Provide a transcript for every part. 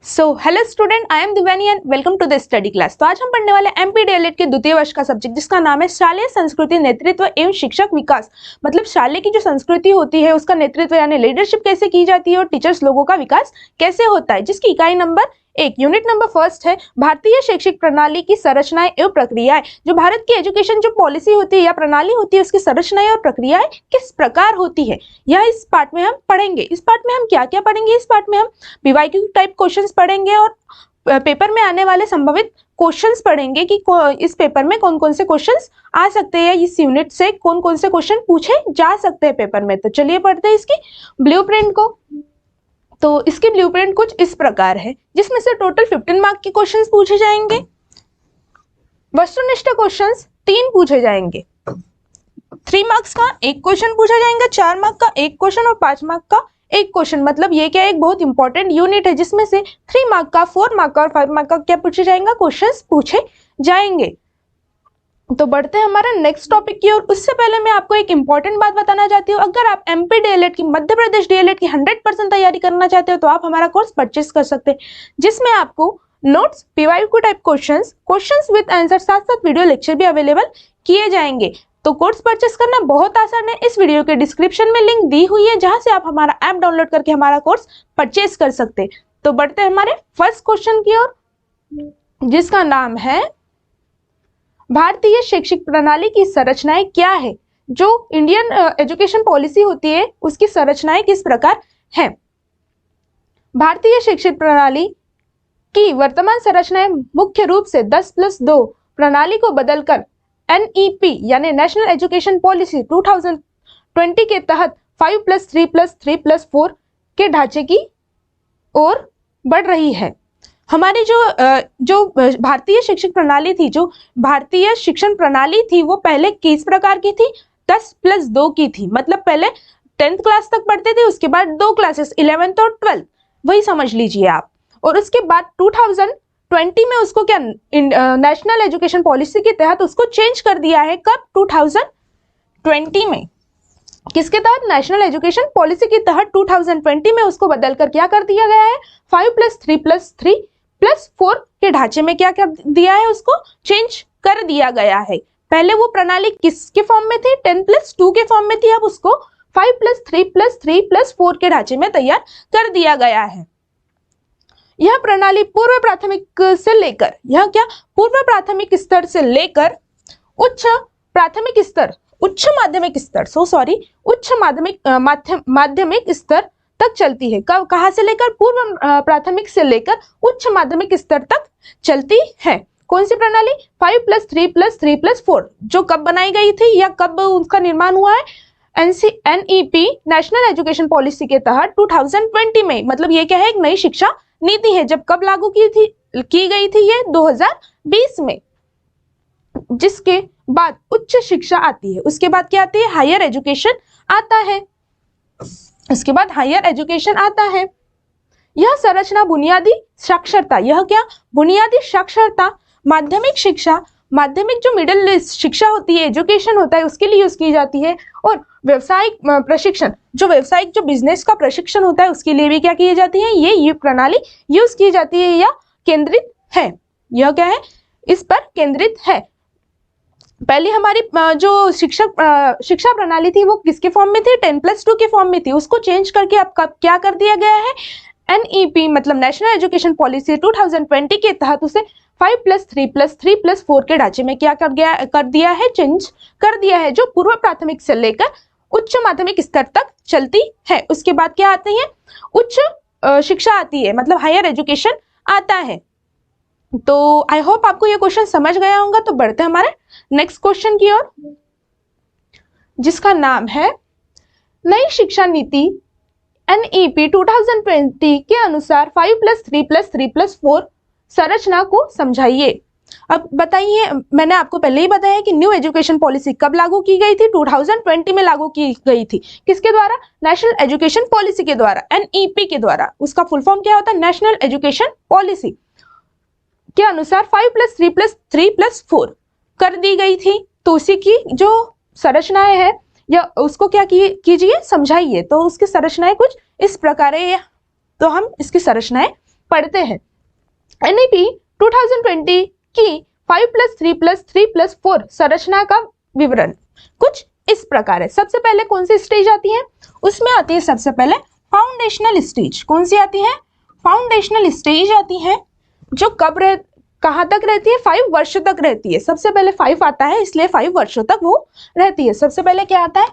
Hello student, I am Divyani and welcome to the study class. तो आज हम पढ़ने वाले एमपी डीएलएड के द्वितीय वर्ष का सब्जेक्ट जिसका नाम है शालेय संस्कृति, नेतृत्व एवं शिक्षक विकास। मतलब शालेय की जो संस्कृति होती है उसका नेतृत्व यानी लीडरशिप कैसे की जाती है और टीचर्स लोगों का विकास कैसे होता है, जिसकी इकाई नंबर 1 यूनिट नंबर फर्स्ट है भारतीय शैक्षिक प्रणाली की संरचनाएं एवं प्रक्रियाएं। जो भारत की एजुकेशन जो पॉलिसी होती है या प्रणाली होती है उसकी संरचनाएं और प्रक्रियाएं किस प्रकार होती है, यह इस पार्ट में हम पढ़ेंगे। इस पार्ट में हम क्या क्या पढ़ेंगे? इस पार्ट में हम पीवाईक्यू टाइप क्वेश्चंस पढ़ेंगे और पेपर में आने वाले संभावित क्वेश्चंस पढ़ेंगे कि इस पेपर में कौन कौन से क्वेश्चंस आ सकते हैं, इस यूनिट से कौन कौन से क्वेश्चन पूछे जा सकते हैं पेपर में। तो चलिए पढ़ते हैं इसकी ब्लूप्रिंट को। तो इसकी ब्लूप्रिंट कुछ इस प्रकार है, जिसमें से टोटल 15 मार्क के क्वेश्चंस पूछे जाएंगे। वस्तुनिष्ठ क्वेश्चंस 3 पूछे जाएंगे। 3 मार्क्स का एक क्वेश्चन पूछा जाएगा, 4 मार्क का एक क्वेश्चन और 5 मार्क का एक क्वेश्चन। मतलब ये क्या एक बहुत इंपॉर्टेंट यूनिट है जिसमें से 3 मार्क का, 4 मार्क का और 5 मार्क का क्या पूछे जाएंगे, क्वेश्चंस पूछे जाएंगे। तो बढ़ते हैं हमारे नेक्स्ट टॉपिक की ओर। उससे पहले मैं आपको एक इंपॉर्टेंट बात बताना चाहती हूँ। अगर आप एमपी डीएलएड की, मध्य प्रदेश डीएलएड की 100% तैयारी करना चाहते हो तो आप हमारा कोर्स परचेस कर सकते हैं, जिसमें आपको notes, PYQ type questions with answer, साथ साथ वीडियो लेक्चर भी अवेलेबल किए जाएंगे। तो कोर्स परचेस करना बहुत आसान है। इस वीडियो के डिस्क्रिप्शन में लिंक दी हुई है जहां से आप हमारा ऐप डाउनलोड करके हमारा कोर्स परचेस कर सकते हैं। तो बढ़ते हैं हमारे फर्स्ट क्वेश्चन की ओर, जिसका नाम है भारतीय शैक्षिक प्रणाली की संरचनाएं क्या है। जो इंडियन एजुकेशन पॉलिसी होती है उसकी संरचनाएं किस प्रकार हैं। भारतीय शैक्षिक प्रणाली की वर्तमान संरचनाएं मुख्य रूप से 10+2 प्रणाली को बदलकर एनईपी यानी नेशनल एजुकेशन पॉलिसी 2020 के तहत 5+3+3+4 के ढांचे की ओर बढ़ रही है। हमारी जो भारतीय शिक्षक प्रणाली थी, जो भारतीय शिक्षण प्रणाली थी, वो पहले किस प्रकार की थी? 10+2 की थी। मतलब पहले 10th क्लास तक पढ़ते थे, उसके बाद 2 क्लासेस 11th और 12th, वही समझ लीजिए आप। और उसके बाद 2020 में उसको क्या नेशनल एजुकेशन पॉलिसी के तहत उसको चेंज कर दिया है। कब? 2020 में। किसके तहत? नेशनल एजुकेशन पॉलिसी के तहत 2020 में उसको बदलकर क्या कर दिया गया है? 5+3+3+4 के ढांचे में क्या कर दिया है? उसको चेंज कर दिया गया है। पहले वो प्रणाली किसके फॉर्म में थी? 10+2 के फॉर्म में थी। अब उसको 5+3+3+4 के ढांचे में तैयार कर दिया गया है। यह प्रणाली पूर्व प्राथमिक से लेकर, यह क्या पूर्व प्राथमिक स्तर से लेकर उच्च प्राथमिक स्तर, उच्च माध्यमिक स्तर, उच्च माध्यमिक स्तर तक चलती है। कब? कहां से लेकर? पूर्व प्राथमिक से लेकर उच्च माध्यमिक स्तर तक चलती है। कौन सी प्रणाली? 5+3+3+4, जो कब बनाई गई थी या कब उसका निर्माण हुआ है? एनईपी नेशनल एजुकेशन पॉलिसी के तहत 2020 में। मतलब ये क्या है? एक नई शिक्षा नीति है। जब कब लागू की गई थी? ये 2020 में। जिसके बाद उच्च शिक्षा आती है। उसके बाद क्या आती है? हायर एजुकेशन आता है। उसके बाद हायर एजुकेशन आता है। यह संरचना बुनियादी साक्षरता, यह क्या? बुनियादी साक्षरता, माध्यमिक शिक्षा, माध्यमिक जो मिडिल शिक्षा होती है, एजुकेशन होता है, उसके लिए यूज की जाती है। और व्यवसायिक प्रशिक्षण, जो व्यवसायिक जो बिजनेस का प्रशिक्षण होता है उसके लिए भी क्या की जाती है? ये प्रणाली यूज की जाती है या केंद्रित है। यह क्या है? इस पर केंद्रित है। पहले हमारी जो शिक्षा प्रणाली थी वो किसके फॉर्म में थी? 10+2 के फॉर्म में थी। उसको चेंज करके अब क्या कर दिया गया है? एनईपी मतलब नेशनल एजुकेशन पॉलिसी 2020 के तहत उसे 5+3+3+4 के ढांचे में क्या कर दिया है? चेंज कर दिया है, जो पूर्व प्राथमिक से लेकर उच्च माध्यमिक स्तर तक चलती है। उसके बाद क्या आती है? उच्च शिक्षा आती है, मतलब हायर एजुकेशन आता है। तो आई होप आपको ये क्वेश्चन समझ गया होगा। तो बढ़ते हैं हमारे नेक्स्ट क्वेश्चन की ओर, जिसका नाम है नई शिक्षा नीति एनईपी 2020 के अनुसार 5+3+3+4 संरचना को समझाइए। अब बताइए, मैंने आपको पहले ही बताया कि न्यू एजुकेशन पॉलिसी कब लागू की गई थी? 2020 में लागू की गई थी। किसके द्वारा? नेशनल एजुकेशन पॉलिसी के द्वारा, एनईपी के द्वारा। उसका फुल फॉर्म क्या होता है? नेशनल एजुकेशन पॉलिसी के अनुसार 5+3+3+4 कर दी गई थी। तो उसी की जो संरचनाएं है या उसको क्या कीजिए? समझाइए। तो उसकी संरचनाएं कुछ इस प्रकार है। तो हम इसकी संरचनाएं पढ़ते हैं। एनईपी 2020 की 5+3+3+4 संरचना का विवरण कुछ इस प्रकार है। सबसे पहले कौन सी स्टेज आती है? उसमें आती है सबसे पहले फाउंडेशनल स्टेज। कौन सी आती है? फाउंडेशनल स्टेज आती है, जो कहाँ तक रहती है? 5 वर्ष तक रहती है। सबसे पहले 5 आता है, इसलिए 5 वर्षों तक वो रहती है। सबसे पहले क्या आता है?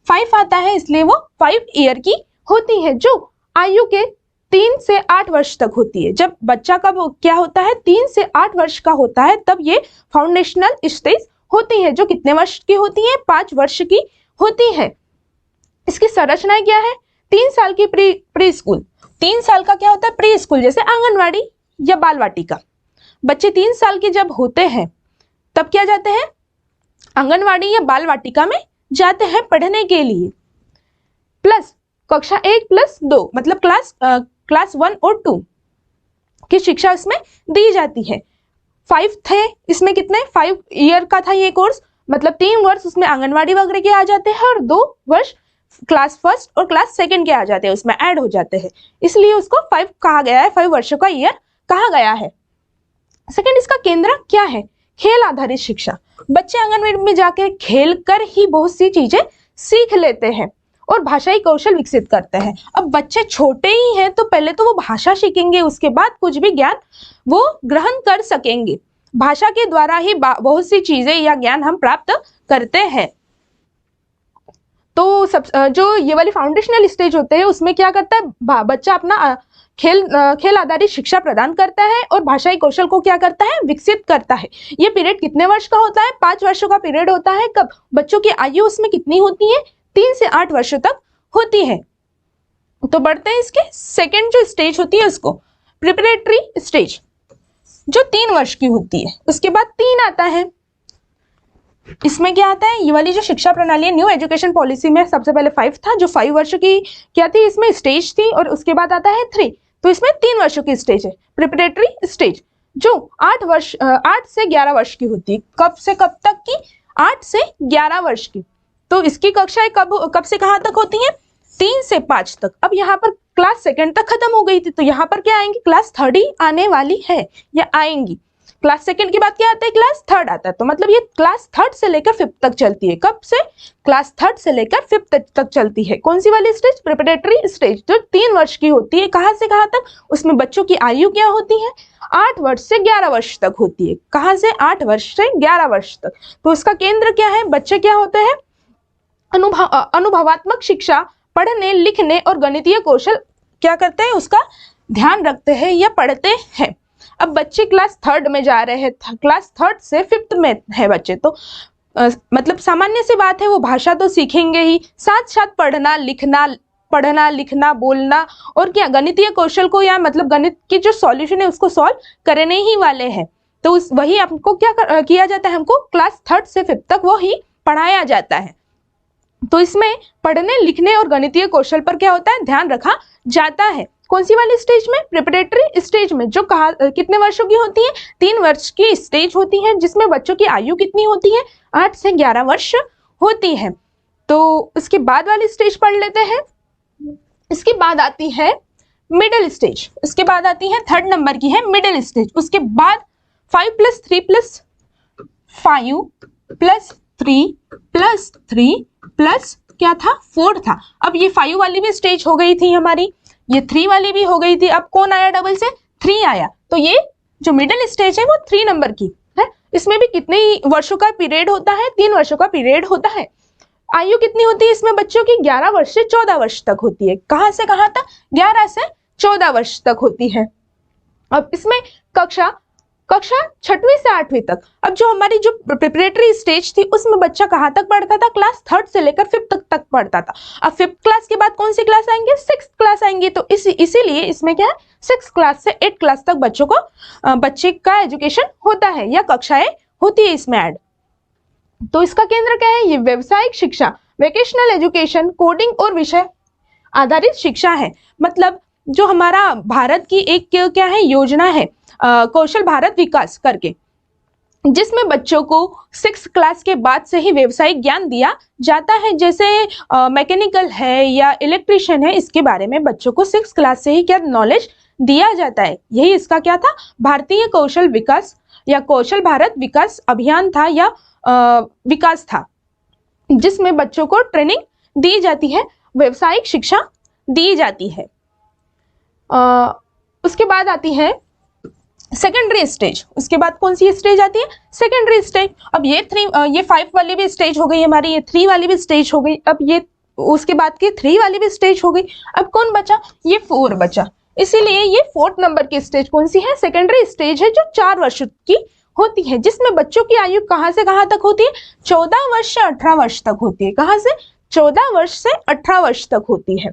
5 आता है, इसलिए वो 5 ईयर की होती है, जो आयु के 3 से 8 वर्ष तक होती है। जब बच्चा का क्या होता है? 3 से 8 वर्ष का होता है, तब ये फाउंडेशनल स्टेज होती है, जो कितने वर्ष की होती है? 5 वर्ष की होती है। इसकी संरचना क्या है? 3 साल की प्री स्कूल। 3 साल का क्या होता है? प्री स्कूल, जैसे आंगनवाड़ी या बाल वाटिका। बच्चे 3 साल के जब होते हैं तब क्या जाते हैं? आंगनवाड़ी या बाल वाटिका में जाते हैं पढ़ने के लिए। प्लस कक्षा 1+2 मतलब क्लास 1 और 2 की शिक्षा इसमें दी जाती है। 5 थे इसमें, कितने? 5 ईयर का था ये कोर्स, मतलब 3 वर्ष उसमें आंगनवाड़ी वगैरह के आ जाते हैं और 2 वर्ष क्लास 1 और क्लास 2 के आ जाते हैं, उसमें ऐड हो जाते हैं, इसलिए उसको 5 कहा गया है, 5 वर्षों का ईयर कहा गया है। सेकंड, इसका केंद्र क्या है? खेल आधारित शिक्षा। बच्चे आंगनवाड़ी में जाकर खेल कर ही बहुत सी चीजें सीख लेते हैं और भाषाई कौशल विकसित करते हैं। अब बच्चे छोटे ही हैं तो पहले तो वो भाषा सीखेंगे, उसके बाद कुछ भी ज्ञान वो ग्रहण कर सकेंगे। भाषा के द्वारा ही बहुत सी चीजें या ज्ञान हम प्राप्त करते हैं। तो जो ये वाली फाउंडेशनल स्टेज होते हैं उसमें क्या करता है? बच्चा अपना खेल आधारित शिक्षा प्रदान करता है और भाषाई कौशल को क्या करता है? विकसित करता है। ये पीरियड कितने वर्ष का होता है? 5 वर्षों का पीरियड होता है। कब? बच्चों की आयु उसमें कितनी होती है? 3 से 8 वर्षों तक होती है। तो बढ़ते हैं इसके सेकेंड जो स्टेज होती है उसको प्रिपरेटरी स्टेज, जो 3 वर्ष की होती है। उसके बाद 3 आता है। इसमें क्या आता है? ये वाली जो शिक्षा प्रणाली है, न्यू एजुकेशन पॉलिसी में सबसे पहले 5 था, जो 5 वर्ष की क्या थी? इसमें स्टेज थी, और उसके बाद आता है 3, तो इसमें 3 वर्षों की स्टेज है प्रिपरेटरी स्टेज, जो 8 से 11 वर्ष की होती है। कब से कब तक की? 8 से 11 वर्ष की। तो इसकी कक्षाएं कब से कहां तक होती हैं? 3 से 5 तक। अब यहाँ पर क्लास 2 तक खत्म हो गई थी, तो यहाँ पर क्या आएंगी? क्लास 3 ही आने वाली है या आएंगी। क्लास 2 के बाद क्या आता है? क्लास 3 आता है। तो मतलब ये क्लास 3 से लेकर 5th तक चलती है। कब से? क्लास 3 से लेकर 5th तक चलती है। कौन सी वाली स्टेज? प्रिपरेटरी स्टेज, जो 3 वर्ष की होती है। कहां से कहां तक? उसमें बच्चों की आयु क्या होती है? 8 वर्ष से 11 वर्ष तक होती है। कहां से? 8 वर्ष से 11 वर्ष तक। तो उसका केंद्र क्या है? बच्चे क्या होते हैं? अनुभवात्मक शिक्षा, पढ़ने लिखने और गणितीय कौशल क्या करते हैं? उसका ध्यान रखते हैं या पढ़ते हैं। अब बच्चे क्लास 3 में जा रहे हैं, क्लास 3 से 5th में है बच्चे, तो मतलब सामान्य सी बात है, वो भाषा तो सीखेंगे ही, साथ साथ पढ़ना लिखना बोलना और क्या गणितीय कौशल को, या मतलब गणित की जो सॉल्यूशन है उसको सॉल्व करने ही वाले हैं। तो वही आपको क्या किया जाता है? हमको क्लास 3 से 5th तक वो ही पढ़ाया जाता है। तो इसमें पढ़ने लिखने और गणितीय कौशल पर क्या होता है? ध्यान रखा जाता है। कौन सी वाली स्टेज में? प्रिपरेटरी स्टेज में, जो कितने वर्षों की होती है? 3 वर्ष की स्टेज होती है, जिसमें बच्चों की आयु कितनी होती है? 8 से 11 वर्ष होती है। तो इसके बाद वाली स्टेज पढ़ लेते हैं। इसके बाद आती है मिडिल स्टेज। इसके बाद आती है 3rd नंबर की है मिडिल स्टेज। उसके बाद 5+3+5+3+3+ क्या था? 4 था। अब ये 5 वाली भी स्टेज हो गई थी हमारी, ये 3 वाली भी हो गई थी। अब कौन आया? डबल से 3 आया। तो ये जो मिडिल स्टेज है वो 3 नंबर की है। इसमें भी कितने वर्षों का पीरियड होता है? 3 वर्षों का पीरियड होता है। आयु कितनी होती है इसमें बच्चों की? 11 वर्ष से 14 वर्ष तक होती है। कहां से कहां तक? 11 से 14 वर्ष तक होती है। अब इसमें कक्षा 6वीं से 8वीं तक। अब जो हमारी जो प्रिपरेटरी स्टेज थी उसमें बच्चा कहां तक पढ़ता था? क्लास 3 से लेकर 5th तक पढ़ता था। अब 5th क्लास के बाद कौन सी क्लास आएंगे? 6th क्लास आएंगे। तो इसीलिए इसमें क्या है? 6th क्लास से 8th क्लास तक बच्चे का एजुकेशन होता है या कक्षाएं होती है इसमें ऐड। तो इसका केंद्र क्या है? ये व्यावसायिक शिक्षा, वोकेशनल एजुकेशन, कोडिंग और विषय आधारित शिक्षा है। मतलब जो हमारा भारत की एक क्या है? योजना है कौशल भारत विकास करके, जिसमें बच्चों को 6th क्लास के बाद से ही व्यवसायिक ज्ञान दिया जाता है। जैसे मैकेनिकल है या इलेक्ट्रिशियन है, इसके बारे में बच्चों को 6th क्लास से ही क्या नॉलेज दिया जाता है। यही इसका क्या था, भारतीय कौशल विकास या कौशल भारत विकास अभियान था या विकास था, जिसमें बच्चों को ट्रेनिंग दी जाती है, व्यावसायिक शिक्षा दी जाती है। उसके बाद आती है सेकेंडरी स्टेज। उसके बाद कौन सी स्टेज आती है, सेकेंडरी स्टेज। अब ये 5 वाली भी स्टेज हो गई हमारी, ये 3 वाली भी स्टेज हो गई, अब ये उसके बाद की 3 वाली भी स्टेज हो गई। अब कौन बचा, ये 4 बचा। इसीलिए ये 4th नंबर की स्टेज कौन सी है, सेकेंडरी स्टेज है, जो 4 वर्ष की होती है, जिसमें बच्चों की आयु कहां से कहां तक होती है, 14 वर्ष से 18 वर्ष तक होती है। कहां से, 14 वर्ष से 18 वर्ष तक होती है।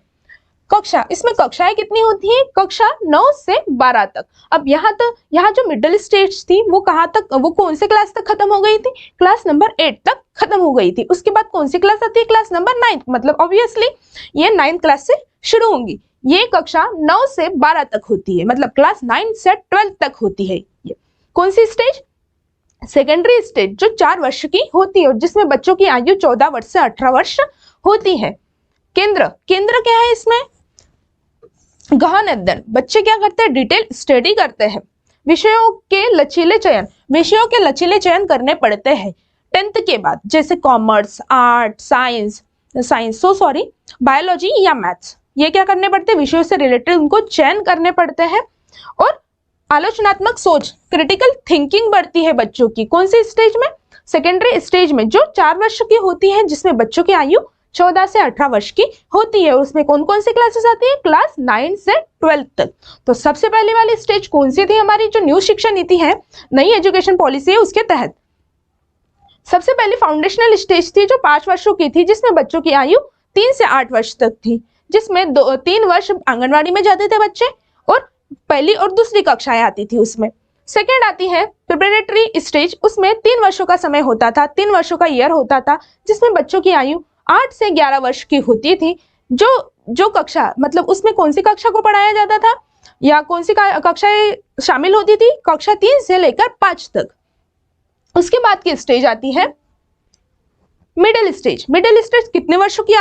कक्षा, इसमें कक्षाएं कितनी होती है, कक्षा 9 से 12 तक। अब यहाँ जो मिडिल स्टेज थी वो कहाँ तक, वो कौन से क्लास तक खत्म हो गई थी, क्लास नंबर 8 तक खत्म हो गई थी। उसके बाद कौन सी क्लास आती है, क्लास नंबर 9, मतलब ऑब्वियसली ये 9th क्लास से शुरू होंगी। ये कक्षा 9 से 12 तक होती है, मतलब क्लास 9 से 12 तक होती है। ये कौन सी स्टेज, सेकेंडरी स्टेज, जो 4 वर्ष की होती है और जिसमें बच्चों की आयु 14 वर्ष से 18 वर्ष होती है। केंद्र क्या है इसमें, गहन अध्ययन। बच्चे क्या करते हैं, डिटेल स्टडी करते हैं। विषयों के लचीले चयन करने पड़ते हैं 10th के बाद, जैसे कॉमर्स, आर्ट, साइंस, बायोलॉजी या मैथ्स। ये क्या करने पड़ते हैं, विषयों से रिलेटेड उनको चयन करने पड़ते हैं। और आलोचनात्मक सोच, क्रिटिकल थिंकिंग बढ़ती है बच्चों की। कौन सी स्टेज में, सेकेंडरी स्टेज में, जो 4 वर्ष की होती है, जिसमें बच्चों की आयु 14 से 18 वर्ष की होती है। उसमें कौन कौन सी क्लासेस आती है, क्लास 9 से 12 तक। तो सबसे पहले वाली स्टेज कौन सी थी हमारी, जो न्यू शिक्षा नीति है, नई एजुकेशन पॉलिसी है, उसके तहत सबसे पहले फाउंडेशनल स्टेज थी, जो 5 वर्षों की थी, जिसमें बच्चों की आयु 3 से 8 वर्ष तक थी, जिसमें 3 वर्ष आंगनवाड़ी में जाते थे बच्चे और पहली और दूसरी कक्षाएं आती थी उसमें। सेकेंड आती है प्रिपरेटरी स्टेज, उसमें 3 वर्षों का समय होता था, 3 वर्षों का ईयर होता था, जिसमें बच्चों की आयु 8 से 11 वर्ष की होती थी। जो कक्षा, मतलब उसमें कौन सी कक्षा को पढ़ाया जाता था या कौन सी कक्षाएं शामिल होती थी, कक्षा 3 से लेकर 5 तक। उसके बाद की स्टेज आती है मिडिल स्टेज। मिडिल स्टेज कितने वर्षों की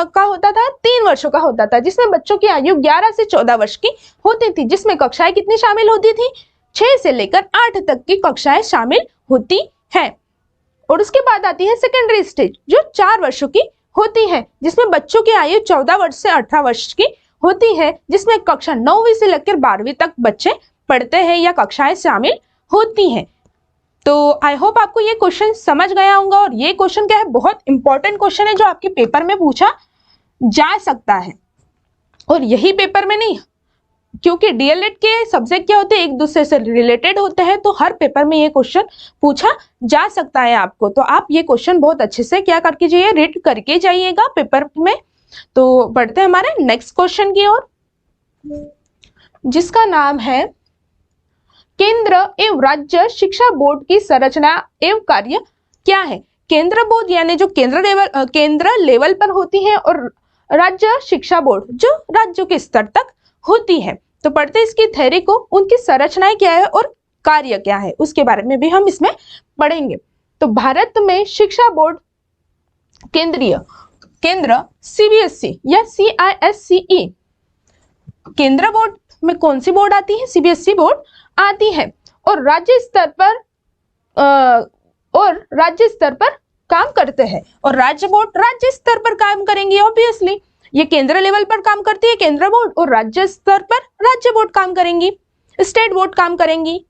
का होता था, 3 वर्षों का होता था, जिसमें बच्चों की आयु 11 से 14 वर्ष की होती थी, जिसमें कक्षाएं कितनी शामिल होती थी, 6 से लेकर 8 तक की कक्षाएं शामिल होती हैं। और उसके बाद आती है सेकेंडरी स्टेज, जो 4 वर्षों की होती है, जिसमें बच्चों की आयु 14 वर्ष से 18 वर्ष की होती है, जिसमें कक्षा 9वीं से लेकर 12वीं तक बच्चे पढ़ते हैं या कक्षाएं शामिल होती हैं। तो आई होप आपको ये क्वेश्चन समझ गया होगा। और ये क्वेश्चन क्या है, बहुत इंपॉर्टेंट क्वेश्चन है, जो आपके पेपर में पूछा जा सकता है। और यही पेपर में नहीं, क्योंकि डीएलएड के सब्जेक्ट क्या होते हैं, एक दूसरे से रिलेटेड होते हैं, तो हर पेपर में ये क्वेश्चन पूछा जा सकता है आपको। तो आप ये क्वेश्चन बहुत अच्छे से क्या करके जाइए, रीड करके जाइएगा पेपर में। तो बढ़ते हैं हमारे नेक्स्ट क्वेश्चन की ओर, जिसका नाम है केंद्र एवं राज्य शिक्षा बोर्ड की संरचना एवं कार्य क्या है। केंद्र बोर्ड यानी जो केंद्र लेवल पर होती है, और राज्य शिक्षा बोर्ड जो राज्यों के स्तर तक होती है। तो पढ़ते इसकी थ्योरी को, उनकी संरचनाएं क्या है और कार्य क्या है, उसके बारे में भी हम इसमें पढ़ेंगे। तो भारत में शिक्षा बोर्ड केंद्र सीबीएसई या CISCE, केंद्र बोर्ड में कौन सी बोर्ड आती है, सीबीएसई बोर्ड आती है। और राज्य स्तर पर काम करते हैं, और राज्य बोर्ड राज्य स्तर पर काम करेंगे। ऑब्वियसली ये केंद्र लेवल पर काम करती है केंद्र बोर्ड, और राज्य स्तर पर राज्य बोर्ड काम करेंगी, स्टेट बोर्ड काम करेंगी,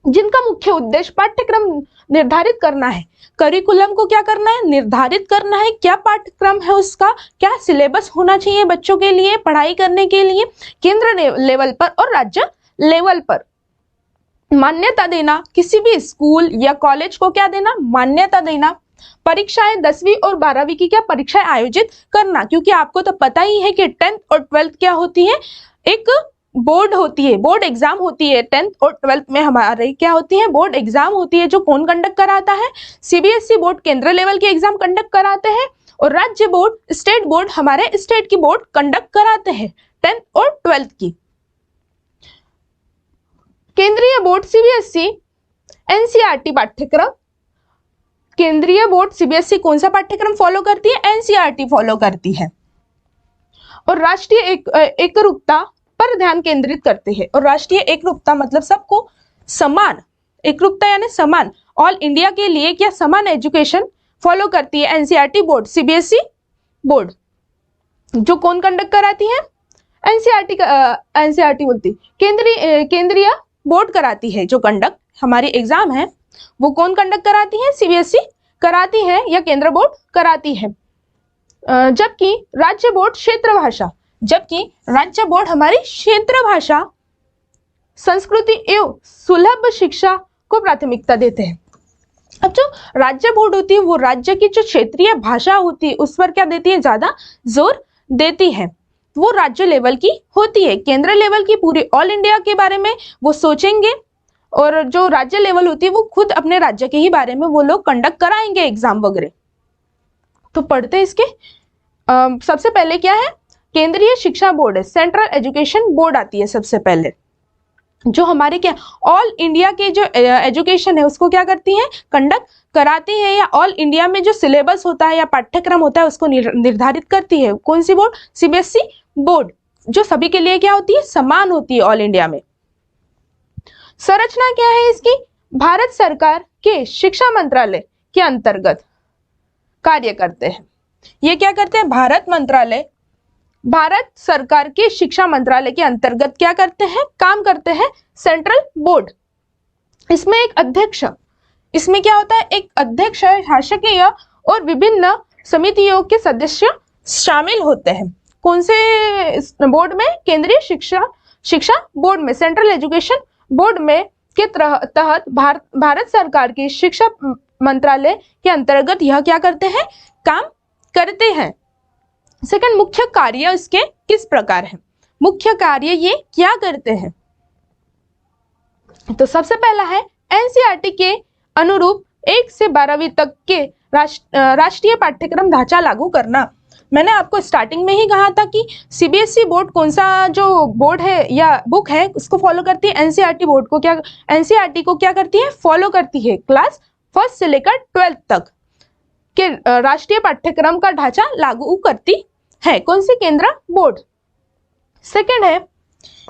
जिनका मुख्य उद्देश्य पाठ्यक्रम निर्धारित करना है। करिकुलम को क्या करना है, निर्धारित करना है, क्या पाठ्यक्रम है उसका, क्या सिलेबस होना चाहिए बच्चों के लिए पढ़ाई करने के लिए, केंद्र लेवल पर और राज्य लेवल पर। मान्यता देना, किसी भी स्कूल या कॉलेज को क्या देना, मान्यता देना। परीक्षाएं 10वीं और 12वीं की क्या परीक्षाएं आयोजित करना, क्योंकि आपको तो पता ही है कि 10th और 12th क्या होती है, एक बोर्ड होती है, बोर्ड एग्जाम होती है। 10th और 12th में हमारे क्या होती है, बोर्ड एग्जाम होती है, जो कौन कंडक्ट कराता है, सीबीएसई बोर्ड केंद्र लेवल के एग्जाम कंडक्ट कराते हैं, और राज्य बोर्ड स्टेट बोर्ड हमारे स्टेट की बोर्ड कंडक्ट कराते हैं 10th और 12th की। केंद्रीय बोर्ड सीबीएसई एनसीईआरटी पाठ्यक्रम, केंद्रीय बोर्ड सीबीएसई कौन सा पाठ्यक्रम फॉलो करती है, एनसीईआरटी फॉलो करती है। और राष्ट्रीय एकरूपता पर ध्यान केंद्रित करते हैं। और राष्ट्रीय एकरूपता मतलब सबको समान, एकरूपता यानी समान, ऑल इंडिया के लिए क्या समान एजुकेशन फॉलो करती है एनसीईआरटी बोर्ड, सीबीएसई बोर्ड। जो कौन कंडक्ट कराती है? एनसीईआरटी बोलती केंद्रीय बोर्ड कराती है। जो कंडक्ट हमारी एग्जाम है वो कौन कंडक्ट कराती है? सीबीएसई कराती है या केंद्र बोर्ड कराती है। जबकि राज्य बोर्ड क्षेत्र भाषा, जबकि राज्य बोर्ड हमारी क्षेत्र भाषा, संस्कृति एवं सुलभ शिक्षा को प्राथमिकता देते हैं। अब जो राज्य बोर्ड होती है वो राज्य की जो क्षेत्रीय भाषा होती है उस पर क्या देती है? ज्यादा जोर देती है। वो राज्य लेवल की होती है। केंद्र लेवल की पूरी ऑल इंडिया के बारे में वो सोचेंगे, और जो राज्य लेवल होती है वो खुद अपने राज्य के ही बारे में वो लोग कंडक्ट कराएंगे एग्जाम वगैरह। तो पढ़ते इसके सबसे पहले क्या है? केंद्रीय शिक्षा बोर्ड है, सेंट्रल एजुकेशन बोर्ड आती है सबसे पहले। जो हमारे क्या ऑल इंडिया के जो एजुकेशन है उसको क्या करती है? कंडक्ट कराती है, या ऑल इंडिया में जो सिलेबस होता है या पाठ्यक्रम होता है उसको निर्धारित करती है। कौन सी बोर्ड? सीबीएसई बोर्ड, जो सभी के लिए क्या होती है? समान होती है ऑल इंडिया में। संरचना क्या है इसकी? भारत सरकार के शिक्षा मंत्रालय के अंतर्गत कार्य करते हैं। ये क्या करते हैं? भारत सरकार के शिक्षा मंत्रालय के अंतर्गत क्या करते हैं? काम करते हैं सेंट्रल बोर्ड। इसमें एक अध्यक्ष, इसमें क्या होता है? एक अध्यक्ष, शासकीय और विभिन्न समितियों के सदस्य शामिल होते हैं। कौन से बोर्ड में? केंद्रीय शिक्षा बोर्ड में, सेंट्रल एजुकेशन बोर्ड में के तहत भारत सरकार की शिक्षा मंत्रालय के अंतर्गत यह क्या करते हैं? काम करते हैं। सेकंड, मुख्य कार्य इसके किस प्रकार है? मुख्य कार्य ये क्या करते हैं? तो सबसे पहला है एनसीईआरटी के अनुरूप 1 से 12वीं तक के राष्ट्रीय पाठ्यक्रम ढांचा लागू करना। मैंने आपको स्टार्टिंग में ही कहा था कि सीबीएसई बोर्ड कौन सा जो बोर्ड है या बुक है उसको फॉलो करती है। एनसीईआरटी बोर्ड को क्या, एनसीईआरटी को क्या करती है? फॉलो करती है। क्लास 1 से लेकर 12th तक के राष्ट्रीय पाठ्यक्रम का ढांचा लागू करती है। कौन सी? केंद्र बोर्ड। सेकंड है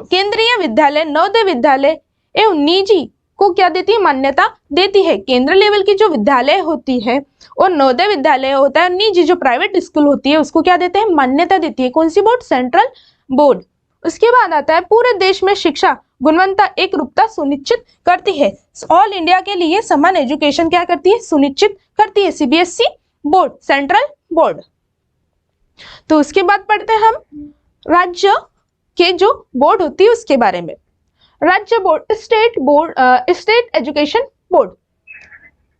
केंद्रीय विद्यालय, नवोदय विद्यालय एवं निजी को क्या देती है? मान्यता देती है। केंद्र लेवल की जो विद्यालय होती है और नवोदय विद्यालय होता है, निजी जो प्राइवेट स्कूल होती है उसको क्या देते हैं? मान्यता देती है। कौन सी बोर्ड? Central board. उसके बाद आता है पूरे देश में शिक्षा गुणवत्ता एक रूपता सुनिश्चित करती है। ऑल इंडिया के लिए समान एजुकेशन क्या करती है? सुनिश्चित करती है। CBSE board, central board. तो उसके बाद पढ़ते हैं हम राज्य के जो बोर्ड होती है उसके बारे में। राज्य बोर्ड, स्टेट एजुकेशन बोर्ड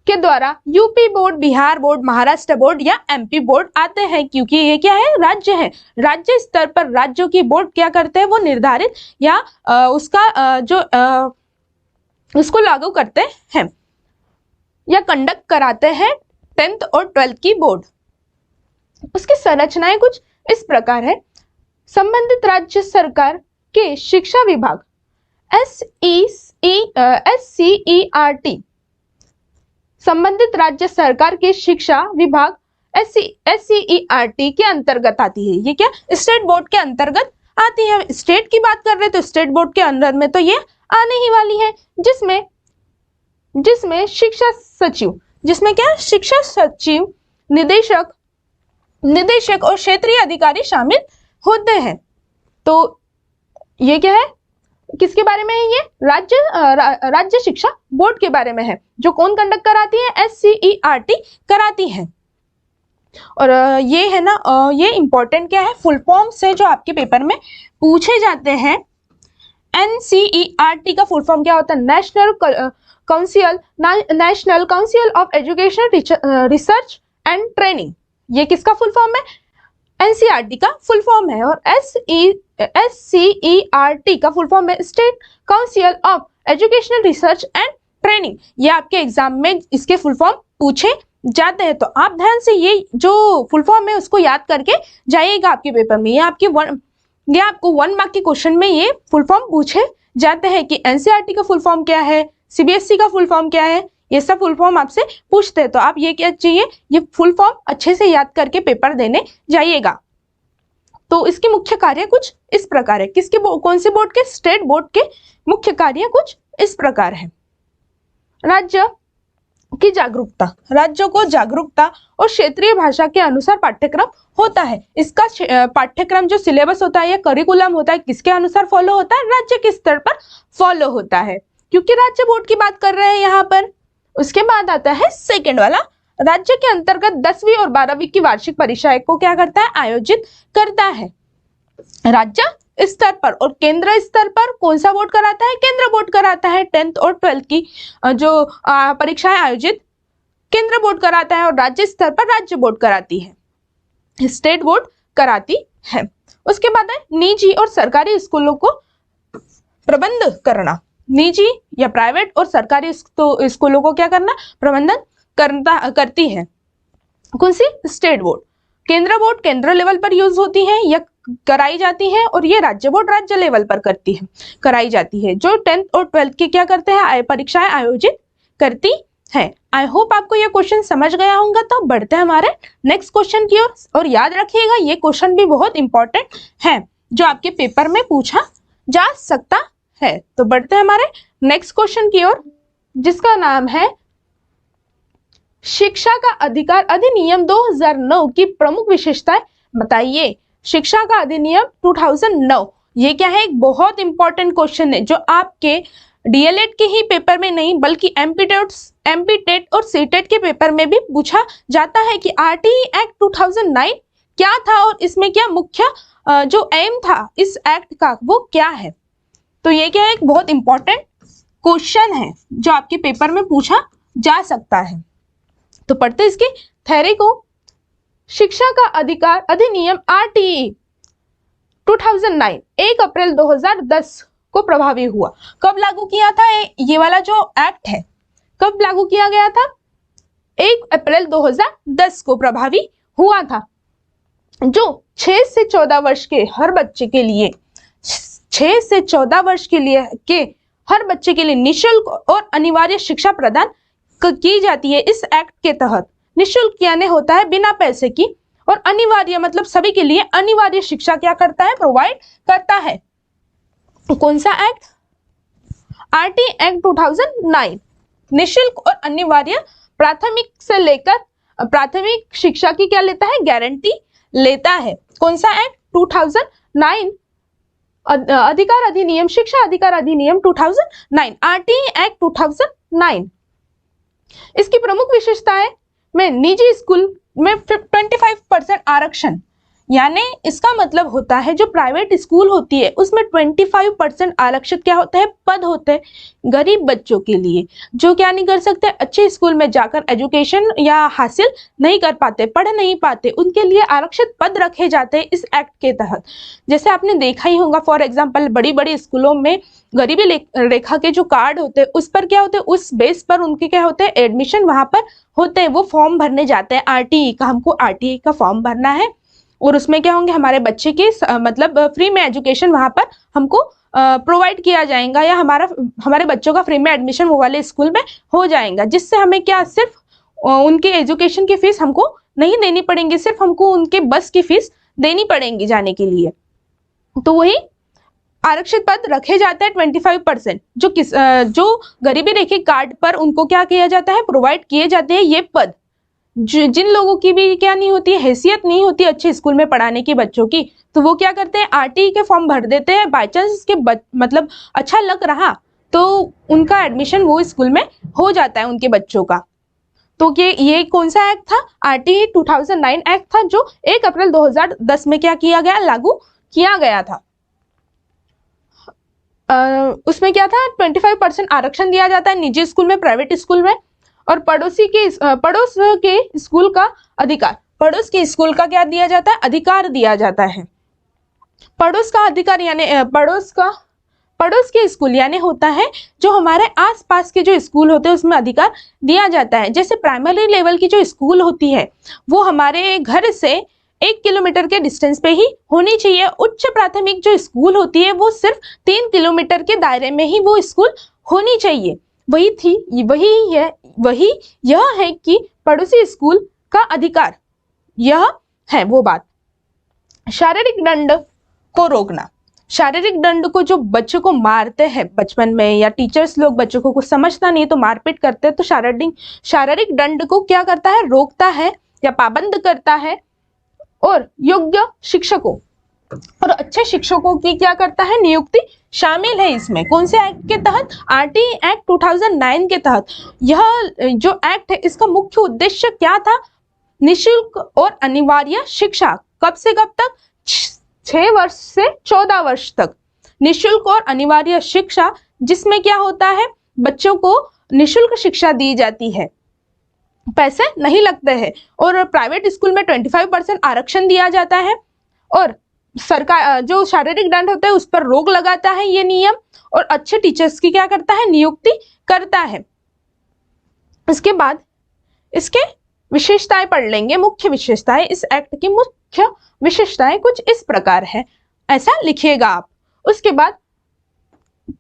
के द्वारा UP board, Bihar board, Maharashtra board या एमपी बोर्ड आते हैं, क्योंकि ये क्या है? राज्य है। राज्य स्तर पर राज्यों की बोर्ड क्या करते हैं? वो निर्धारित या उसको लागू करते हैं या कंडक्ट कराते हैं 10th और 12th की बोर्ड। उसकी संरचनाएं कुछ इस प्रकार है। संबंधित राज्य सरकार के शिक्षा विभाग SCERT, संबंधित राज्य सरकार के शिक्षा विभाग SCERT के अंतर्गत आती है। ये क्या? स्टेट बोर्ड के अंतर्गत आती है। स्टेट की बात कर रहे हैं तो स्टेट बोर्ड के अंदर में तो ये आने ही वाली है, जिसमें शिक्षा सचिव, जिसमें क्या? शिक्षा सचिव, निदेशक और क्षेत्रीय अधिकारी शामिल होते हैं। तो ये क्या है? किसके बारे में है? ये राज्य शिक्षा बोर्ड के बारे में है। जो कौन कंडक्ट कराती है? SCERT कराती है। और ये है ना, ये इंपॉर्टेंट क्या है? फुल फॉर्म से जो आपके पेपर में पूछे जाते हैं। NCERT का फुल फॉर्म क्या होता है? National council of education research and training. ये किसका फुल फॉर्म है? एनसीईआरटी का फुल फॉर्म है। और SCERT का फुल फॉर्म है state council of educational research and training. ये आपके एग्जाम में इसके फुल फॉर्म पूछे जाते हैं, तो आप ध्यान से ये जो फुल फॉर्म है उसको याद करके जाइएगा आपके पेपर में। ये आपको 1 मार्क के क्वेश्चन में ये फुल फॉर्म पूछे जाते हैं कि एनसीईआरटी का फुल फॉर्म क्या है, सीबीएसई का फुल फॉर्म क्या है, ये सब फुल फॉर्म आपसे पूछते हैं। तो आप ये क्या चाहिए? ये फुल फॉर्म अच्छे से याद करके पेपर देने जाइएगा। तो इसके मुख्य कार्य कुछ इस प्रकार है। किसके कौन से बोर्ड के? स्टेट बोर्ड के मुख्य कार्य कुछ इस प्रकार है। राज्य की जागरूकता, राज्यों को जागरूकता और क्षेत्रीय भाषा के अनुसार पाठ्यक्रम होता है। इसका पाठ्यक्रम जो सिलेबस होता है या करिकुलम होता है, किसके अनुसार फॉलो होता है? राज्य के स्तर पर फॉलो होता है, क्योंकि राज्य बोर्ड की बात कर रहे हैं यहाँ पर। उसके बाद आता है सेकंड वाला, राज्य के अंतर्गत 10वीं और 12वीं की वार्षिक परीक्षाएं को क्या करता है? आयोजित करता है। राज्य स्तर पर और केंद्र स्तर पर कौन सा बोर्ड कराता है? केंद्र बोर्ड कराता है। 10th और 12th की जो परीक्षाएं आयोजित केंद्र बोर्ड कराता है, और राज्य स्तर पर राज्य बोर्ड कराती है, स्टेट बोर्ड कराती है। उसके बाद है निजी और सरकारी स्कूलों को प्रबंध करना। निजी या प्राइवेट और सरकारी स्कूलों को क्या करना? प्रबंधन करती है। कौन सी? State board. केंद्र बोर्ड केंद्र लेवल पर यूज होती है या कराई जाती है, और ये राज्य बोर्ड राज्य लेवल पर कराई जाती है, जो 10th और 12th की क्या करते हैं? परीक्षाएं आयोजित करती है। आई होप आपको ये क्वेश्चन समझ गया होगा। तो बढ़ते हैं हमारे नेक्स्ट क्वेश्चन की ओर, और याद रखिएगा ये क्वेश्चन भी बहुत इंपॉर्टेंट है, जो आपके पेपर में पूछा जा सकता है। तो बढ़ते हैं हमारे नेक्स्ट क्वेश्चन की ओर, जिसका नाम है शिक्षा का अधिकार अधिनियम 2009 की प्रमुख विशेषताएं बताइए। शिक्षा का अधिनियम 2009, ये क्या है? एक बहुत इंपॉर्टेंट क्वेश्चन है, जो आपके डीएलएड के ही पेपर में नहीं बल्कि एमपीटेट और सीटेट के पेपर में भी पूछा जाता है कि आरटीई एक्ट 2009 क्या था, और इसमें क्या मुख्य जो एम था इस एक्ट का वो क्या है। तो ये क्या है? एक बहुत इंपॉर्टेंट क्वेश्चन है, जो आपके पेपर में पूछा जा सकता है। तो पढ़ते इसकी थ्योरी को। शिक्षा का अधिकार अधिनियम आरटीई 2009 1 अप्रैल 2010 को प्रभावी हुआ। कब लागू किया था? ये वाला जो एक्ट है कब लागू किया गया था? 1 अप्रैल 2010 को प्रभावी हुआ था, जो 6 से 14 वर्ष के हर बच्चे के लिए 6 से 14 वर्ष के हर बच्चे के लिए निःशुल्क और अनिवार्य शिक्षा प्रदान की जाती है। इस एक्ट के तहत निःशुल्क यानी होता है बिना पैसे की, और अनिवार्य मतलब सभी के लिए अनिवार्य शिक्षा क्या करता है? प्रोवाइड करता है। कौन सा एक्ट? आरटी एक्ट 2009 निःशुल्क और अनिवार्य प्राथमिक से लेकर प्राथमिक शिक्षा की क्या लेता है? गारंटी लेता है। कौन सा एक्ट? 2009 अधिकार अधिनियम, शिक्षा अधिकार अधिनियम 2009, आरटीई एक्ट 2009। इसकी प्रमुख विशेषताएं में निजी स्कूल में 25% आरक्षण, यानी इसका मतलब होता है जो प्राइवेट स्कूल होती है उसमें 25% आरक्षित क्या होता है? पद होते हैं गरीब बच्चों के लिए, जो क्या नहीं कर सकते? अच्छे स्कूल में जाकर एजुकेशन या हासिल नहीं कर पाते, पढ़ नहीं पाते, उनके लिए आरक्षित पद रखे जाते हैं इस एक्ट के तहत। जैसे आपने देखा ही होगा, फॉर एग्जाम्पल बड़ी बड़ी स्कूलों में गरीबी रेखा के जो कार्ड होते हैं उस पर क्या होते हैं? उस बेस पर उनके क्या होते हैं? एडमिशन वहां पर होते हैं, वो फॉर्म भरने जाते हैं आरटीई का, हमको आरटीई का फॉर्म भरना है, और उसमें क्या होंगे? हमारे बच्चे की मतलब फ्री में एजुकेशन वहां पर हमको प्रोवाइड किया जाएगा, या हमारे बच्चों का फ्री में एडमिशन वो वाले स्कूल में हो जाएगा, जिससे हमें क्या सिर्फ उनके एजुकेशन की फीस हमको नहीं देनी पड़ेगी, सिर्फ हमको उनके बस की फीस देनी पड़ेगी जाने के लिए। तो वही आरक्षित पद रखे जाते हैं 25%, जो गरीबी रेखा कार्ड पर उनको क्या किया जाता है? प्रोवाइड किए जाते हैं ये पद। जिन लोगों की भी क्या नहीं होती, हैसियत नहीं होती अच्छे स्कूल में पढ़ाने की बच्चों की, तो वो क्या करते हैं? आरटीई के फॉर्म भर देते हैं। बाई चांस इसके मतलब अच्छा लग रहा तो उनका एडमिशन वो स्कूल में हो जाता है उनके बच्चों का। तो ये कौन सा एक्ट था? आरटीई 2009 एक्ट था, जो 1 अप्रैल 2010 में क्या किया गया? लागू किया गया था। उसमें क्या था? 25% आरक्षण दिया जाता है निजी स्कूल में, प्राइवेट स्कूल में, और पड़ोस के स्कूल का अधिकार, पड़ोस के स्कूल का क्या दिया जाता है? अधिकार दिया जाता है। पड़ोस का अधिकार यानी पड़ोस के स्कूल यानी होता है जो हमारे आसपास के जो स्कूल होते हैं उसमें अधिकार दिया जाता है। जैसे प्राइमरी लेवल की जो स्कूल होती है वो हमारे घर से 1 किलोमीटर के डिस्टेंस पे ही होनी चाहिए। उच्च प्राथमिक जो स्कूल होती है वो सिर्फ 3 किलोमीटर के दायरे में ही वो स्कूल होनी चाहिए। यह है कि पड़ोसी स्कूल का अधिकार, यह है वो बात। शारीरिक दंड को रोकना। शारीरिक दंड को जो बच्चों को मारते हैं बचपन में, या टीचर्स लोग बच्चों को कुछ समझता नहीं है तो मारपीट करते हैं, तो शारीरिक दंड को क्या करता है, रोकता है या पाबंद करता है। और योग्य शिक्षकों और अच्छे शिक्षकों की क्या करता है, नियुक्ति शामिल है इसमें। कौन से एक्ट के तहत, आरटीई एक्ट 2009 के तहत। यह जो एक्ट है इसका मुख्य उद्देश्य क्या था, निशुल्क और अनिवार्य शिक्षा। कब से कब तक, 6 वर्ष से 14 वर्ष तक निशुल्क और अनिवार्य शिक्षा, जिसमें क्या होता है, बच्चों को निशुल्क शिक्षा दी जाती है, पैसे नहीं लगते हैं। और प्राइवेट स्कूल में 25% आरक्षण दिया जाता है। और सरकार जो शारीरिक दंड होता है उस पर रोक लगाता है ये नियम, और अच्छे टीचर्स की क्या करता है, नियुक्ति करता है। इसके बाद इसके विशेषताएं पढ़ लेंगे, मुख्य विशेषताएं। इस एक्ट की मुख्य विशेषताएं कुछ इस प्रकार है, ऐसा लिखिएगा आप। उसके बाद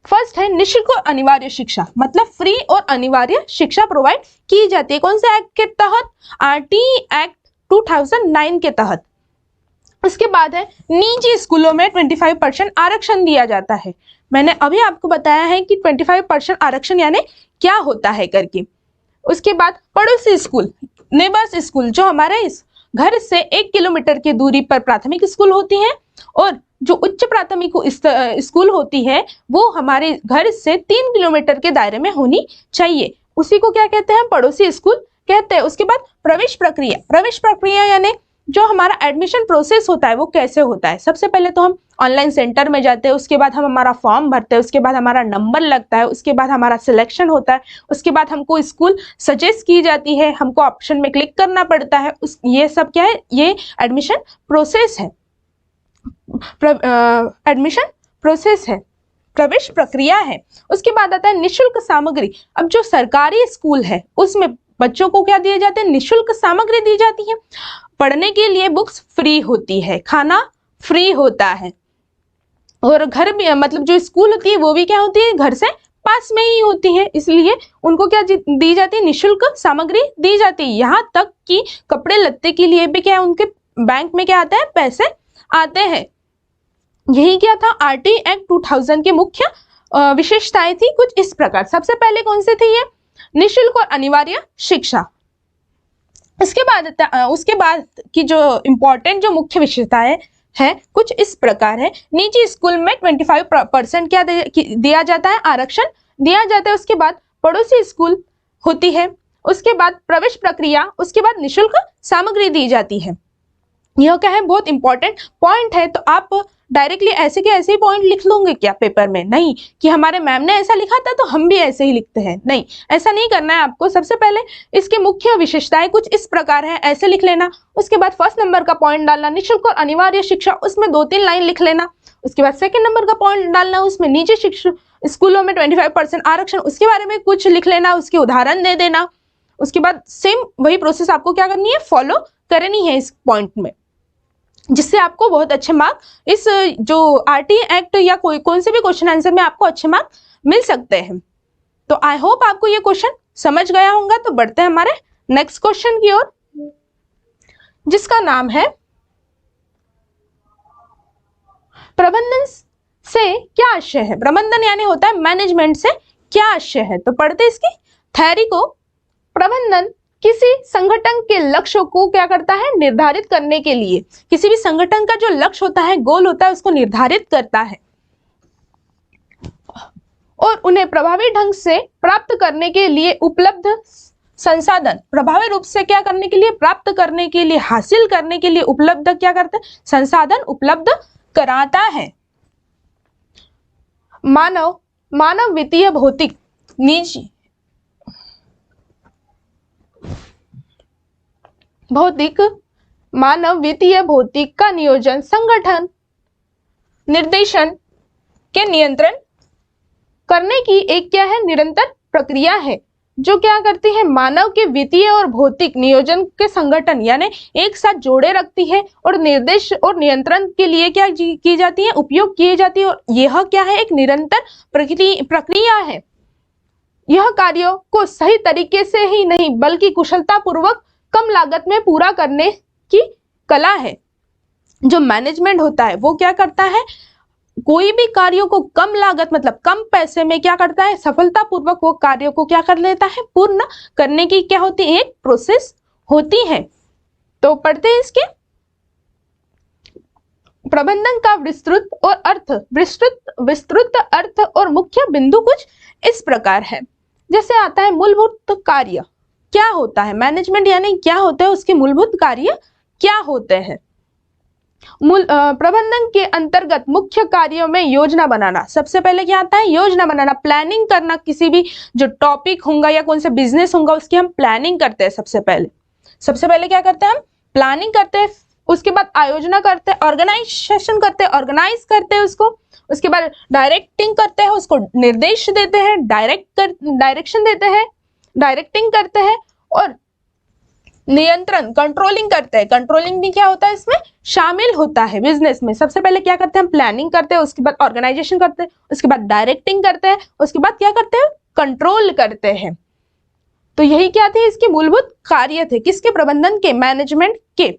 फर्स्ट है निःशुल्क और अनिवार्य शिक्षा, मतलब फ्री और अनिवार्य शिक्षा प्रोवाइड की जाती है। कौन से एक्ट के तहत, आरटीई एक्ट 2009 के तहत। उसके बाद है निजी स्कूलों में 25% आरक्षण दिया जाता है। मैंने अभी आपको बताया है कि 25% आरक्षण यानी क्या होता है करके। उसके बाद पड़ोसी स्कूल, नेबर्स स्कूल, जो हमारे इस घर से 1 किलोमीटर की दूरी पर प्राथमिक स्कूल होती है, और जो उच्च प्राथमिक स्कूल होती है वो हमारे घर से 3 किलोमीटर के दायरे में होनी चाहिए। उसी को क्या कहते हैं, पड़ोसी स्कूल कहते हैं। उसके बाद प्रवेश प्रक्रिया। प्रवेश प्रक्रिया यानी जो हमारा एडमिशन प्रोसेस होता है वो कैसे होता है। सबसे पहले तो हम ऑनलाइन सेंटर में जाते हैं, उसके बाद हम हमारा फॉर्म भरते हैं, उसके बाद हमारा नंबर लगता है, उसके बाद हमारा सिलेक्शन होता है, उसके बाद हमको स्कूल सजेस्ट की जाती है, हमको ऑप्शन में क्लिक करना पड़ता है। ये सब क्या है, ये एडमिशन प्रोसेस है, एडमिशन प्रोसेस है, प्रवेश प्रक्रिया है। उसके बाद आता है निशुल्क सामग्री। अब जो सरकारी स्कूल है उसमें बच्चों को क्या दिए जाते हैं, निशुल्क सामग्री दी जाती है। पढ़ने के लिए बुक्स फ्री होती है, खाना फ्री होता है, और घर भी मतलब जो स्कूल होती है वो भी क्या होती है, घर से पास में ही होती है, इसलिए उनको क्या दी जाती है, निशुल्क सामग्री दी जाती है। यहाँ तक कि कपड़े लत्ते के लिए भी क्या उनके बैंक में क्या आता है, पैसे आते हैं। यही क्या था, आरटीई एक्ट 2000 की मुख्य विशेषताएं थी कुछ इस प्रकार। सबसे पहले कौन सी थी ये, निशुल्क और अनिवार्य शिक्षा। उसके बाद की जो इंपॉर्टेंट जो मुख्य विशेषताएं है कुछ इस प्रकार है। निजी स्कूल में 25% क्या दिया जाता है, आरक्षण दिया जाता है। उसके बाद पड़ोसी स्कूल होती है, उसके बाद प्रवेश प्रक्रिया, उसके बाद निशुल्क सामग्री दी जाती है। यह क्या है, बहुत इंपॉर्टेंट पॉइंट है। तो आप डायरेक्टली ऐसे के ऐसे ही पॉइंट लिख लोगे क्या पेपर में, नहीं कि हमारे मैम ने ऐसा लिखा था तो हम भी ऐसे ही लिखते हैं, नहीं, ऐसा नहीं करना है आपको। सबसे पहले इसकी मुख्य विशेषताएं कुछ इस प्रकार है, ऐसे लिख लेना। उसके बाद फर्स्ट नंबर का पॉइंट डालना, निःशुल्क और अनिवार्य शिक्षा, उसमें 2-3 लाइन लिख लेना। उसके बाद सेकंड नंबर का पॉइंट डालना, उसमें निजी शिक्षा स्कूलों में 25% आरक्षण, उसके बारे में कुछ लिख लेना, उसके उदाहरण दे देना। उसके बाद सेम वही प्रोसेस आपको क्या करनी है, फॉलो करनी है इस पॉइंट में, जिससे आपको बहुत अच्छे मार्क इस जो आरटीई एक्ट या कोई कौन से भी क्वेश्चन आंसर में आपको अच्छे मार्क मिल सकते हैं। तो आई होप आपको ये क्वेश्चन समझ गया होगा। तो बढ़ते हैं हमारे नेक्स्ट क्वेश्चन की ओर, जिसका नाम है प्रबंधन से क्या आशय है। प्रबंधन यानी होता है मैनेजमेंट से क्या आशय है। तो पढ़ते इसकी थ्योरी को। प्रबंधन किसी संगठन के लक्ष्यों को क्या करता है, निर्धारित करने के लिए, किसी भी संगठन का जो लक्ष्य होता है, गोल होता है, उसको निर्धारित करता है और उन्हें प्रभावी ढंग से प्राप्त करने के लिए उपलब्ध संसाधन, प्रभावी रूप से क्या करने के लिए, प्राप्त करने के लिए, हासिल करने के लिए उपलब्ध क्या करता है, संसाधन उपलब्ध कराता है। मानव वित्तीय भौतिक निजी भौतिक मानव वित्तीय भौतिक का नियोजन, संगठन, निर्देशन के नियंत्रण करने की एक क्या है, निरंतर प्रक्रिया है, जो क्या करती है, मानव के वित्तीय और भौतिक नियोजन के संगठन यानी एक साथ जोड़े रखती है और निर्देश और नियंत्रण के लिए क्या की जाती है, उपयोग किए जाती है। और यह क्या है, एक निरंतर प्रक्रिया है। यह कार्यों को सही तरीके से ही नहीं बल्कि कुशलता पूर्वक कम लागत में पूरा करने की कला है। जो मैनेजमेंट होता है वो क्या करता है, कोई भी कार्यों को कम लागत मतलब कम पैसे में क्या करता है, सफलतापूर्वक वो कार्यों को क्या कर लेता है, पूर्ण करने की क्या होती है, एक प्रोसेस होती है। तो पढ़ते हैं इसके प्रबंधन का विस्तृत अर्थ और मुख्य बिंदु कुछ इस प्रकार है। जैसे आता है मूलभूत कार्य, क्या होता है मैनेजमेंट यानी क्या होता है, उसके मूलभूत कार्य क्या होते हैं। प्रबंधन के अंतर्गत मुख्य कार्यों में योजना बनाना, सबसे पहले क्या आता है, योजना बनाना, प्लानिंग करना, किसी भी जो टॉपिक होगा या कौन सा बिजनेस होगा उसकी हम प्लानिंग करते हैं। सबसे पहले क्या करते हैं, हम प्लानिंग करते हैं, उसके बाद आयोजना करते हैं, ऑर्गेनाइजेशन करते हैं, ऑर्गेनाइज करते हैं उसको, उसके बाद डायरेक्टिंग करते हैं, उसको निर्देश देते हैं, डायरेक्शन देते हैं, डायरेक्टिंग करते हैं, और नियंत्रण कंट्रोलिंग करते हैं। कंट्रोलिंग भी क्या होता है इसमें शामिल होता है बिजनेस में। सबसे पहले क्या करते हैं, हम प्लानिंग करते हैं, उसके बाद ऑर्गेनाइजेशन करते हैं, उसके बाद डायरेक्टिंग करते हैं, उसके बाद क्या करते हैं, कंट्रोल करते हैं। तो यही क्या थे, इसके मूलभूत कार्य थे, किसके, प्रबंधन के, मैनेजमेंट के।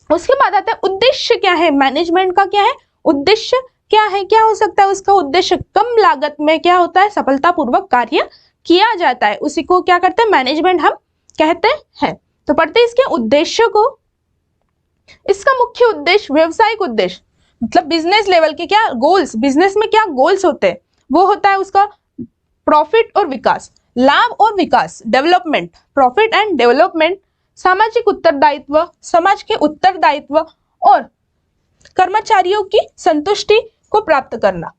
उसके बाद आता है उद्देश्य क्या है, मैनेजमेंट का क्या है उद्देश्य, क्या है, क्या हो सकता है उसका उद्देश्य, कम लागत में क्या होता है, सफलतापूर्वक कार्य किया जाता है, उसी को क्या करते हैं, मैनेजमेंट हम कहते हैं। तो पढ़ते हैं इसके उद्देश्य को। इसका मुख्य उद्देश्य, व्यवसायिक उद्देश्य मतलब बिजनेस लेवल के क्या गोल्स, बिजनेस में क्या गोल्स होते हैं, वो होता है उसका प्रॉफिट और विकास, लाभ और विकास, डेवलपमेंट, प्रॉफिट एंड डेवलपमेंट, सामाजिक उत्तरदायित्व, समाज के उत्तरदायित्व, और कर्मचारियों की संतुष्टि को प्राप्त करना।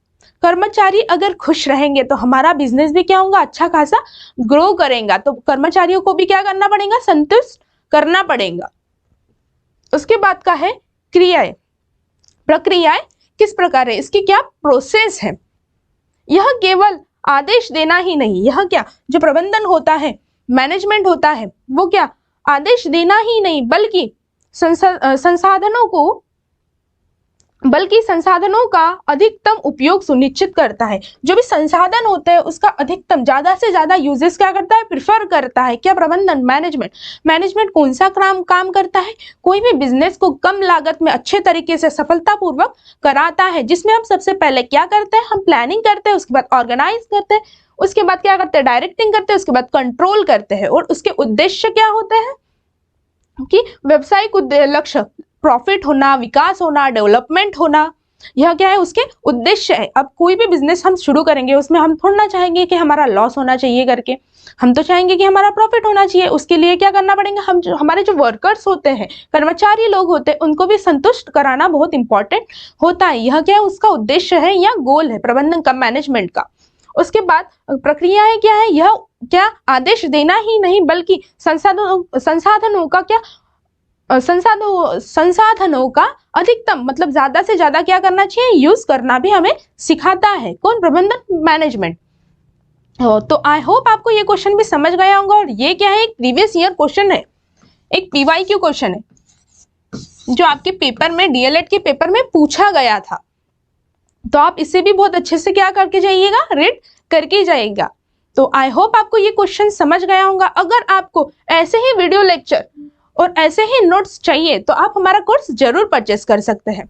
कर्मचारी अगर खुश रहेंगे तो हमारा बिजनेस भी क्या होगा, अच्छा खासा ग्रो करेगा। तो कर्मचारियों को भी क्या करना पड़ेगा, संतुष्ट करना पड़ेगा। उसके बाद का है क्रियाएं, प्रक्रियाएं किस प्रकार है, इसकी क्या प्रोसेस है। यह केवल आदेश देना ही नहीं, यह क्या जो प्रबंधन होता है, मैनेजमेंट होता है, वो क्या आदेश देना ही नहीं बल्कि संसाधनों का अधिकतम उपयोग सुनिश्चित करता है। जो भी संसाधन होते हैं उसका अधिकतम ज्यादा से ज्यादा यूजेस क्या करता है, प्रिफर करता है। क्या प्रबंधन, मैनेजमेंट कौन सा काम करता है, कोई भी बिजनेस को कम लागत में अच्छे तरीके से सफलतापूर्वक कराता है, जिसमें हम सबसे पहले क्या करते हैं, हम प्लानिंग करते हैं, उसके बाद ऑर्गेनाइज करते हैं, उसके बाद क्या करते हैं, डायरेक्टिंग करते हैं, उसके बाद कंट्रोल करते हैं। और उसके उद्देश्य क्या होते हैं कि व्यवसायिक लक्ष्य, प्रॉफिट होना, विकास होना, डेवलपमेंट होना, यह क्या है उसके उद्देश्य है। अब कोई भी बिजनेस हम शुरू करेंगे उसमें हम थोड़ा ना चाहेंगे कि हमारा लॉस होना चाहिए करके, हम तो चाहेंगे कि हमारा प्रॉफिट होना चाहिए। उसके लिए क्या करना पड़ेगा, हमारे जो वर्कर्स होते हैं, कर्मचारी लोग होते हैं, उनको भी संतुष्ट कराना बहुत इंपॉर्टेंट होता है। यह क्या है उसका उद्देश्य है या गोल है प्रबंधन का, मैनेजमेंट का। उसके बाद प्रक्रियाएं क्या है, यह क्या आदेश देना ही नहीं बल्कि संसाधनों का क्या संसाधनों का अधिकतम मतलब ज्यादा से ज्यादा क्या करना चाहिए, यूज करना भी हमें सिखाता है। कौन, प्रबंधन, मैनेजमेंट। तो आई होप आपको ये क्वेश्चन भी समझ गया होगा। और ये क्या है, एक प्रीवियस ईयर क्वेश्चन है, एक पीवाईक्यू क्वेश्चन है जो आपके पेपर में, डीएलएड के पेपर में पूछा गया था। तो आप इसे भी बहुत अच्छे से क्या करके जाइएगा, रीड करके जाइएगा। तो आई होप आपको ये क्वेश्चन समझ गया होगा। अगर आपको ऐसे ही वीडियो लेक्चर और ऐसे ही नोट्स चाहिए तो आप हमारा कोर्स जरूर परचेस कर सकते हैं।